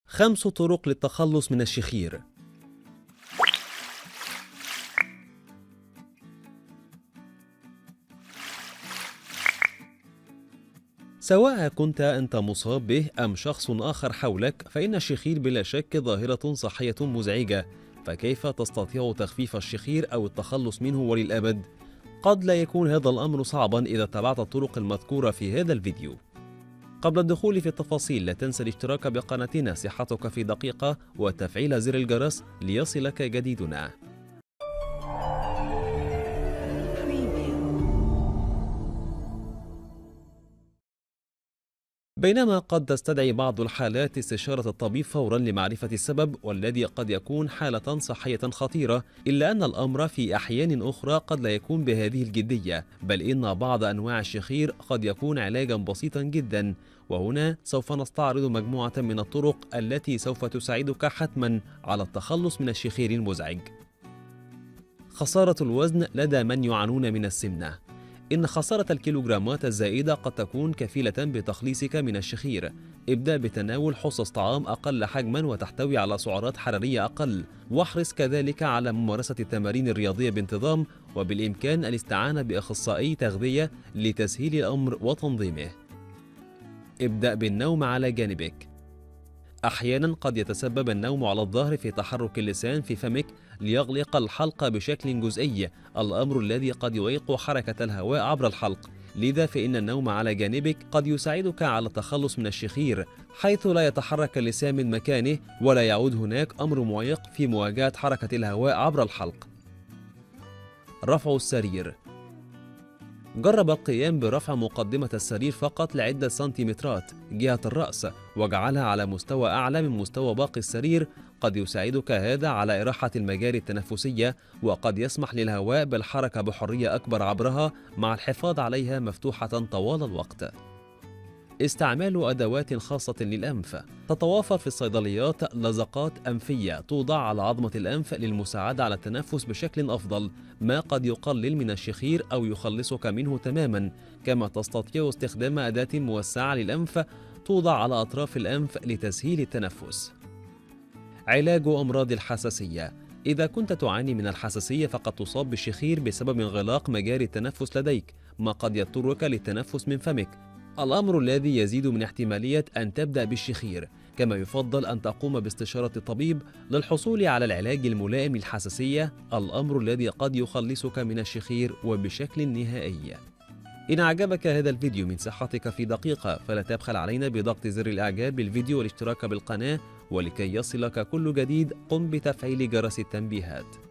5 طرق للتخلص من الشخير. سواء كنت أنت مصاب به أم شخص آخر حولك، فإن الشخير بلا شك ظاهرة صحية مزعجة، فكيف تستطيع تخفيف الشخير أو التخلص منه وللأبد؟ قد لا يكون هذا الأمر صعبا إذا اتبعت الطرق المذكورة في هذا الفيديو. قبل الدخول في التفاصيل لا تنسى الاشتراك بقناتنا صحتك في دقيقة وتفعيل زر الجرس ليصلك جديدنا. بينما قد تستدعي بعض الحالات استشارة الطبيب فورا لمعرفة السبب، والذي قد يكون حالة صحية خطيرة، إلا أن الأمر في أحيان أخرى قد لا يكون بهذه الجدية، بل إن بعض أنواع الشخير قد يكون علاجا بسيطا جدا. وهنا سوف نستعرض مجموعة من الطرق التي سوف تساعدك حتما على التخلص من الشخير المزعج. خسارة الوزن لدى من يعانون من السمنة. إن خسارة الكيلوغرامات الزائدة قد تكون كفيلة بتخليصك من الشخير. ابدأ بتناول حصص طعام أقل حجما وتحتوي على سعرات حرارية أقل، واحرص كذلك على ممارسة التمارين الرياضية بانتظام، وبالإمكان الاستعانة بأخصائي تغذية لتسهيل الأمر وتنظيمه. ابدأ بالنوم على جانبك. أحيانا قد يتسبب النوم على الظهر في تحرك اللسان في فمك ليغلق الحلق بشكل جزئي، الأمر الذي قد يعيق حركة الهواء عبر الحلق. لذا فإن النوم على جانبك قد يساعدك على التخلص من الشخير، حيث لا يتحرك اللسان من مكانه ولا يعود هناك أمر معيق في مواجهة حركة الهواء عبر الحلق. رفع السرير. جرب القيام برفع مقدمة السرير فقط لعدة سنتيمترات جهة الرأس، واجعلها على مستوى أعلى من مستوى باقي السرير. قد يساعدك هذا على إراحة المجاري التنفسية، وقد يسمح للهواء بالحركة بحرية أكبر عبرها مع الحفاظ عليها مفتوحة طوال الوقت. استعمال أدوات خاصة للأنف. تتوافر في الصيدليات لزقات أنفية توضع على عظمة الأنف للمساعدة على التنفس بشكل أفضل، ما قد يقلل من الشخير أو يخلصك منه تماما. كما تستطيع استخدام أداة موسعة للأنف توضع على أطراف الأنف لتسهيل التنفس. علاج أمراض الحساسية. إذا كنت تعاني من الحساسية فقد تصاب بالشخير بسبب انغلاق مجاري التنفس لديك، ما قد يضطرك للتنفس من فمك، الأمر الذي يزيد من احتمالية أن تبدأ بالشخير. كما يفضل أن تقوم باستشارة الطبيب للحصول على العلاج الملائم للحساسية، الأمر الذي قد يخلصك من الشخير وبشكل نهائي. إن أعجبك هذا الفيديو من صحتك في دقيقة، فلا تبخل علينا بضغط زر الإعجاب بالفيديو والاشتراك بالقناة، ولكي يصلك كل جديد قم بتفعيل جرس التنبيهات.